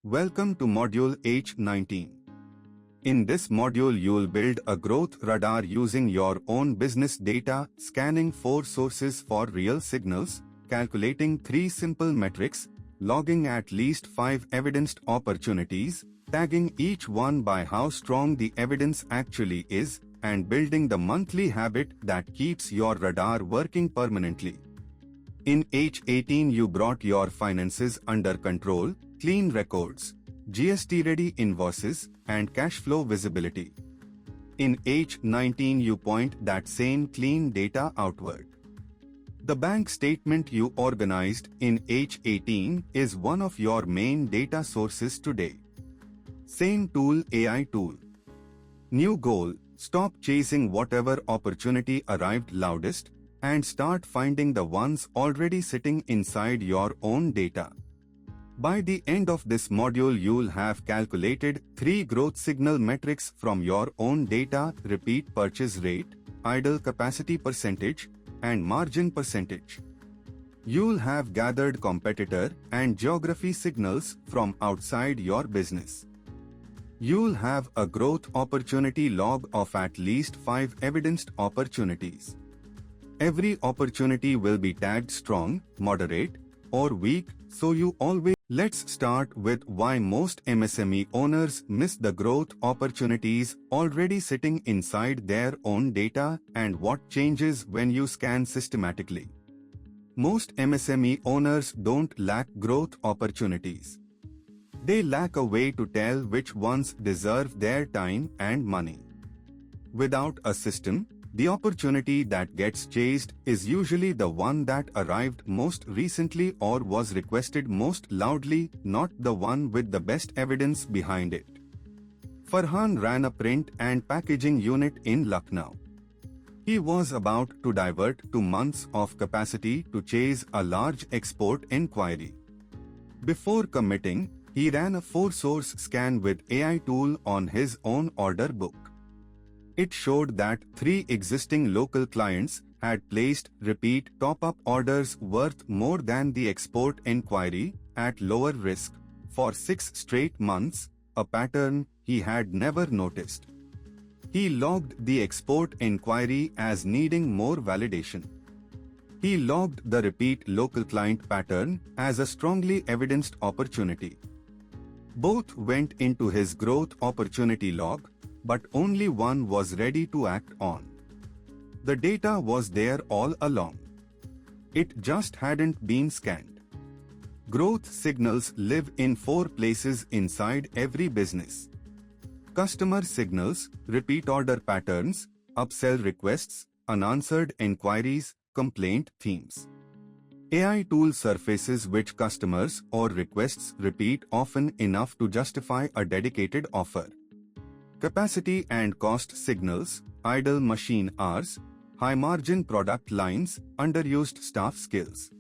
Welcome to Module H19. In this module you'll build a growth radar using your own business data, scanning 4 sources for real signals, calculating 3 simple metrics, logging at least 5 evidenced opportunities, tagging each one by how strong the evidence actually is, and building the monthly habit that keeps your radar working permanently. In H18 you brought your finances under control, clean records, GST-ready invoices, and cash flow visibility. In H19 you point that same clean data outward. The bank statement you organized in H18 is one of your main data sources today. Same tool, AI tool. New goal, stop chasing whatever opportunity arrived loudest, and start finding the ones already sitting inside your own data. By the end of this module you'll have calculated 3 growth signal metrics from your own data: repeat purchase rate, idle capacity percentage, and margin percentage. You'll have gathered competitor and geography signals from outside your business. You'll have a growth opportunity log of at least 5 evidenced opportunities. Every opportunity will be tagged strong, moderate, or weak, so you always. Let's start with why most MSME owners miss the growth opportunities already sitting inside their own data and what changes when you scan systematically. Most MSME owners don't lack growth opportunities. They lack a way to tell which ones deserve their time and money. Without a system, the opportunity that gets chased is usually the one that arrived most recently or was requested most loudly, not the one with the best evidence behind it. Farhan ran a print and packaging unit in Lucknow. He was about to divert 2 months of capacity to chase a large export inquiry. Before committing, he ran a 4-source scan with AI tool on his own order book. It showed that 3 existing local clients had placed repeat top-up orders worth more than the export inquiry at lower risk for 6 straight months, a pattern he had never noticed. He logged the export inquiry as needing more validation. He logged the repeat local client pattern as a strongly evidenced opportunity. Both went into his growth opportunity log, but only one was ready to act on. The data was there all along. It just hadn't been scanned. Growth signals live in 4 places inside every business: customer signals, repeat order patterns, upsell requests, unanswered inquiries, complaint themes. AI tool surfaces which customers or requests repeat often enough to justify a dedicated offer. Capacity and cost signals, idle machine hours, high-margin product lines, underused staff skills.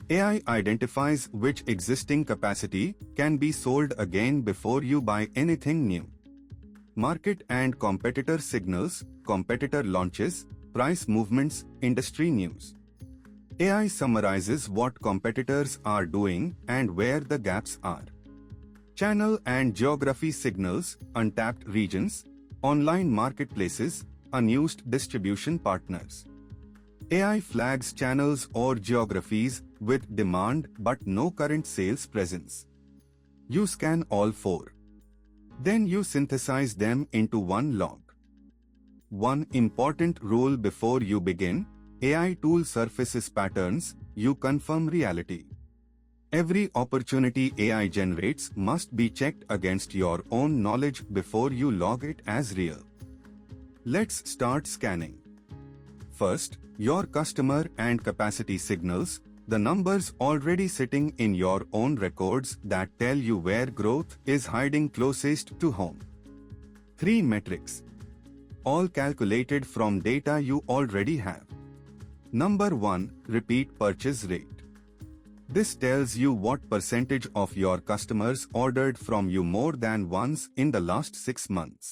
AI identifies which existing capacity can be sold again before you buy anything new. Market and competitor signals, competitor launches, price movements, industry news. AI summarizes what competitors are doing and where the gaps are. Channel and geography signals, untapped regions, online marketplaces, unused distribution partners. AI flags channels or geographies with demand but no current sales presence. You scan all 4. Then you synthesize them into one log. One important rule before you begin: AI tool surfaces patterns, you confirm reality. Every opportunity AI generates must be checked against your own knowledge before you log it as real. Let's start scanning. First, your customer and capacity signals, the numbers already sitting in your own records that tell you where growth is hiding closest to home. 3 metrics. All calculated from data you already have. Number 1, repeat purchase rate. This tells you what percentage of your customers ordered from you more than once in the last 6 months.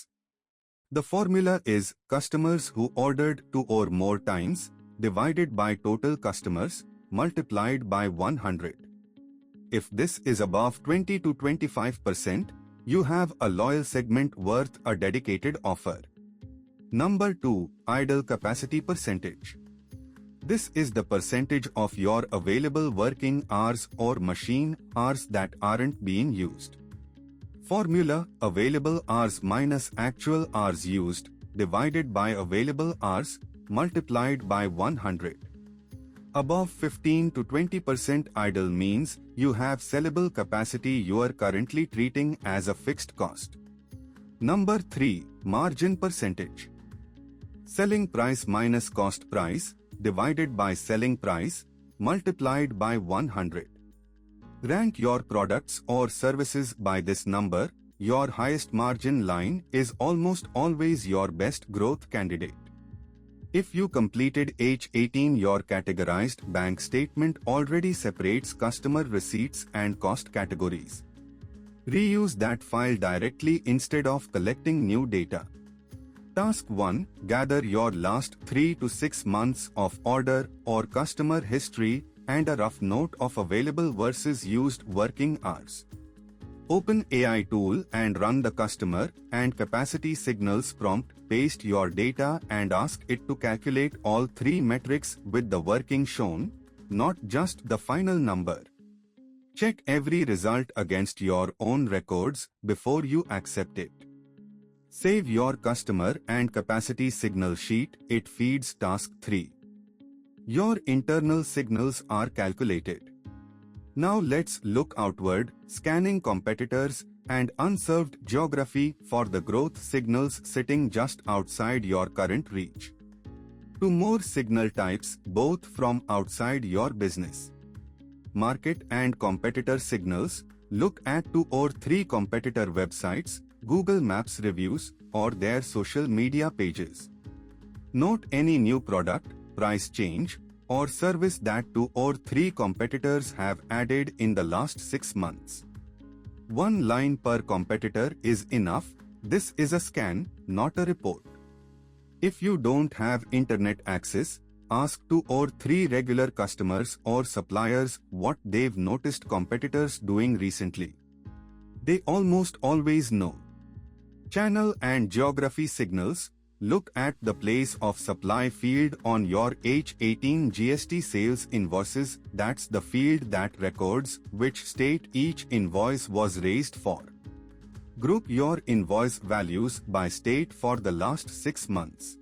The formula is customers who ordered 2 or more times divided by total customers multiplied by 100. If this is above 20 to 25%, you have a loyal segment worth a dedicated offer. Number 2. Idle capacity percentage. This is the percentage of your available working hours or machine hours that aren't being used. Formula: available hours minus actual hours used divided by available hours multiplied by 100. Above 15 to 20% idle means you have sellable capacity you are currently treating as a fixed cost. Number 3. Margin percentage. Selling price minus cost price divided by selling price multiplied by 100. Rank your products or services by this number. Your highest margin line is almost always your best growth candidate. If you completed H18, your categorized bank statement already separates customer receipts and cost categories. Reuse that file directly instead of collecting new data. Task 1. Gather your last 3 to 6 months of order or customer history and a rough note of available versus used working hours. Open AI tool and run the customer and capacity signals prompt. Paste your data and ask it to calculate all 3 metrics with the working shown, not just the final number. Check every result against your own records before you accept it. Save your customer and capacity signal sheet. It feeds task 3. Your internal signals are calculated. Now let's look outward, scanning competitors and unserved geography for the growth signals sitting just outside your current reach. 2 more signal types, both from outside your business. Market and competitor signals. Look at 2 or 3 competitor websites, Google Maps reviews, or their social media pages. Note any new product, price change, or service that 2 or 3 competitors have added in the last 6 months. 1 line per competitor is enough. This is a scan, not a report. If you don't have internet access, ask 2 or 3 regular customers or suppliers what they've noticed competitors doing recently. They almost always know. Channel and geography signals. Look at the place of supply field on your H18 GST sales invoices. That's the field that records which state each invoice was raised for. Group your invoice values by state for the last 6 months.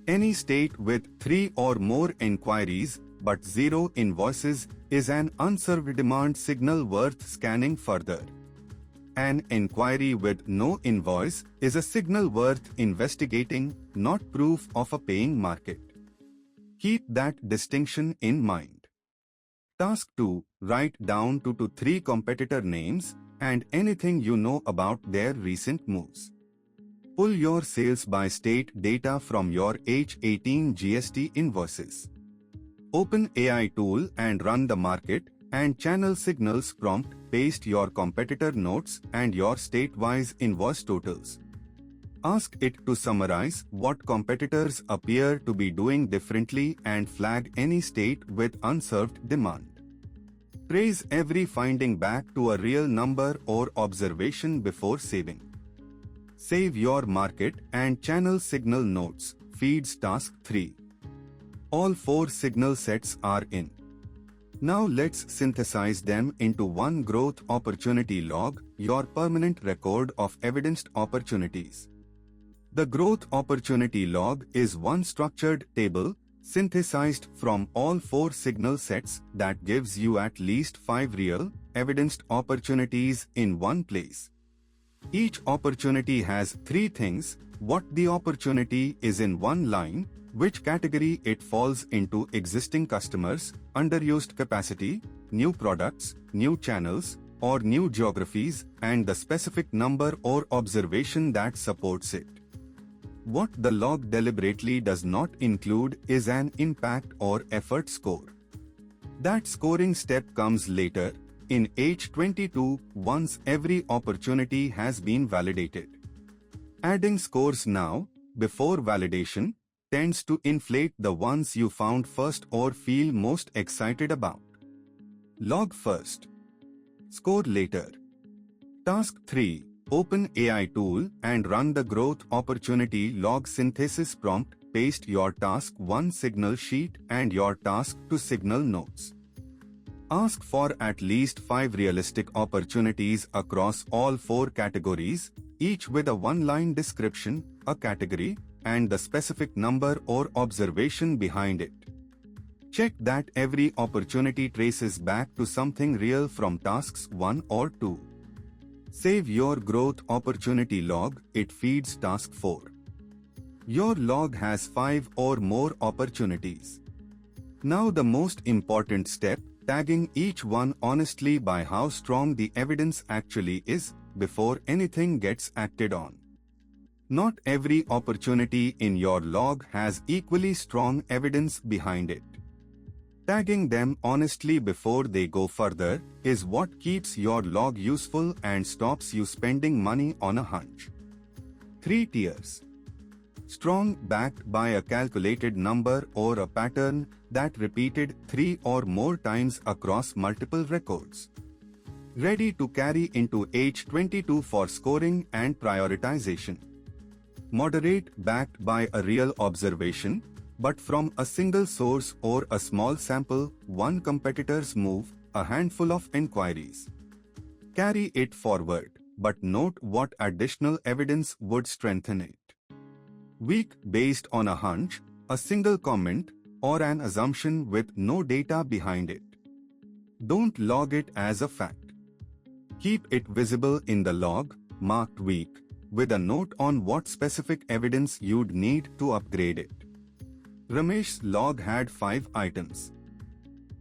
Any state with 3 or more inquiries but 0 invoices is an unserved demand signal worth scanning further. An inquiry with no invoice is a signal worth investigating, not proof of a paying market. Keep that distinction in mind. Task 2. Write down 2 to 3 competitor names and anything you know about their recent moves. Pull your sales by state data from your H18 GST invoices. Open AI tool and run the market and channel signals prompt. Paste your competitor notes and your state-wise invoice totals. Ask it to summarize what competitors appear to be doing differently and flag any state with unserved demand. Trace every finding back to a real number or observation before saving. Save your market and channel signal notes. Feeds task 3. All 4 signal sets are in. Now let's synthesize them into one growth opportunity log, your permanent record of evidenced opportunities. The growth opportunity log is one structured table synthesized from all 4 signal sets that gives you at least 5 real, evidenced opportunities in one place. Each opportunity has 3 things: what the opportunity is in one line, which category it falls into, existing customers, underused capacity, new products, new channels, or new geographies, and the specific number or observation that supports it. What the log deliberately does not include is an impact or effort score. That scoring step comes later, in H22, once every opportunity has been validated. Adding scores now, before validation, tends to inflate the ones you found first or feel most excited about. Log first. Score later. Task 3. Open AI tool and run the growth opportunity log synthesis prompt. Paste your task 1 signal sheet and your task 2 signal notes. Ask for at least 5 realistic opportunities across all 4 categories, each with a one-line description, a category, and the specific number or observation behind it. Check that every opportunity traces back to something real from tasks 1 or 2. Save your growth opportunity log, it feeds task 4. Your log has 5 or more opportunities. Now the most important step, tagging each one honestly by how strong the evidence actually is before anything gets acted on. Not every opportunity in your log has equally strong evidence behind it. Tagging them honestly before they go further is what keeps your log useful and stops you spending money on a hunch. 3 tiers. Strong, backed by a calculated number or a pattern that repeated 3 or more times across multiple records. Ready to carry into H22 for scoring and prioritization. Moderate, backed by a real observation, but from a single source or a small sample, one competitor's move, a handful of inquiries. Carry it forward, but note what additional evidence would strengthen it. Weak, based on a hunch, a single comment, or an assumption with no data behind it. Don't log it as a fact. Keep it visible in the log, marked weak, with a note on what specific evidence you'd need to upgrade it. Ramesh's log had 5 items.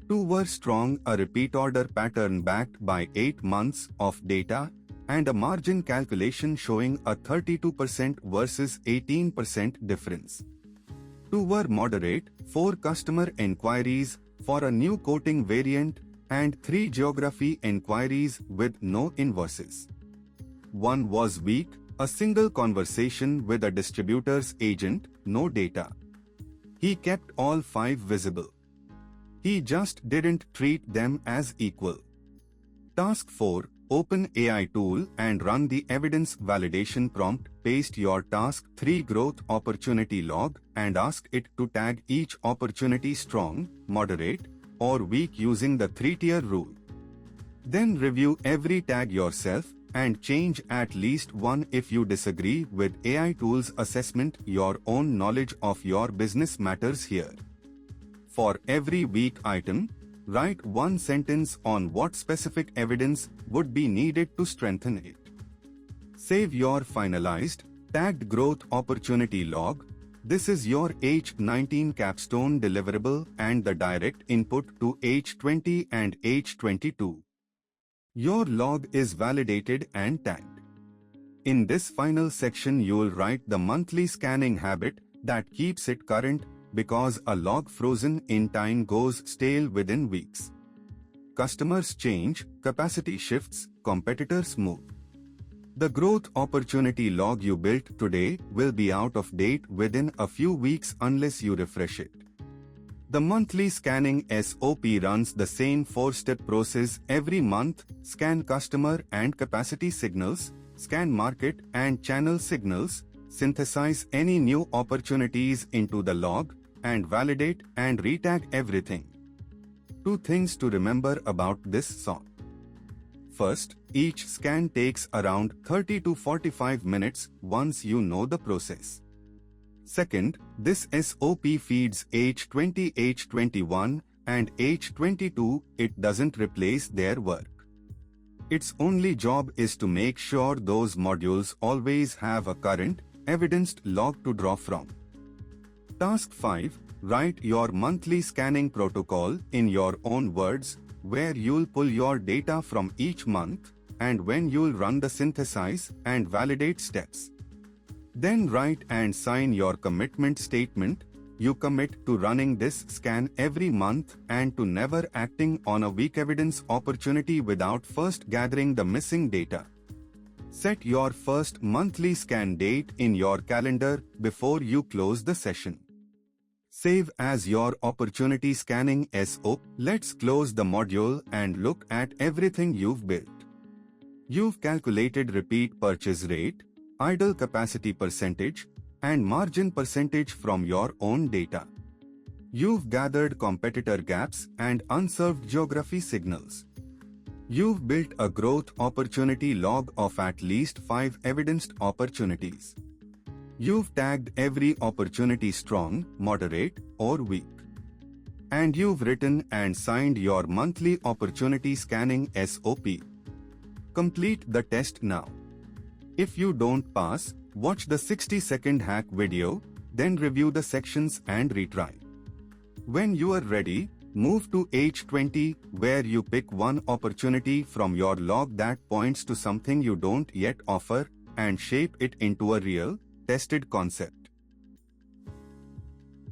2 were strong, a repeat order pattern backed by 8 months of data, and a margin calculation showing a 32% versus 18% difference. 2 were moderate, 4 customer enquiries for a new coating variant, and 3 geography enquiries with no invoices. 1 was weak, a single conversation with a distributor's agent, no data. He kept all 5 visible. He just didn't treat them as equal. Task 4. Open AI tool and run the evidence validation prompt. Paste your task 3 growth opportunity log and ask it to tag each opportunity strong, moderate, or weak using the 3-tier rule. Then review every tag yourself and change at least one if you disagree with AI tool's assessment. Your own knowledge of your business matters here. For every weak item, write 1 sentence on what specific evidence would be needed to strengthen it. Save your finalized, tagged growth opportunity log. This is your H19 capstone deliverable and the direct input to H20 and H22. Your log is validated and tagged. In this final section, you'll write the monthly scanning habit that keeps it current, because a log frozen in time goes stale within weeks. Customers change, capacity shifts, competitors move. The growth opportunity log you built today will be out of date within a few weeks unless you refresh it. The monthly scanning SOP runs the same 4-step process every month: scan customer and capacity signals, scan market and channel signals, synthesize any new opportunities into the log, and validate and retag everything. 2 things to remember about this sort. First, each scan takes around 30 to 45 minutes once you know the process. Second, this SOP feeds H20, H21, and H22. It doesn't replace their work. Its only job is to make sure those modules always have a current, evidenced log to draw from. Task 5. Write your monthly scanning protocol in your own words, where you'll pull your data from each month, and when you'll run the synthesize and validate steps. Then write and sign your commitment statement. You commit to running this scan every month and to never acting on a weak evidence opportunity without first gathering the missing data. Set your first monthly scan date in your calendar before you close the session. Save as your opportunity scanning SO. Let's close the module and look at everything you've built. You've calculated repeat purchase rate, idle capacity percentage, and margin percentage from your own data. You've gathered competitor gaps and unserved geography signals. You've built a growth opportunity log of at least 5 evidenced opportunities. You've tagged every opportunity strong, moderate, or weak. And you've written and signed your monthly opportunity scanning SOP. Complete the test now. If you don't pass, watch the 60-second hack video, then review the sections and retry. When you are ready, move to H20, where you pick one opportunity from your log that points to something you don't yet offer and shape it into a real, tested concept.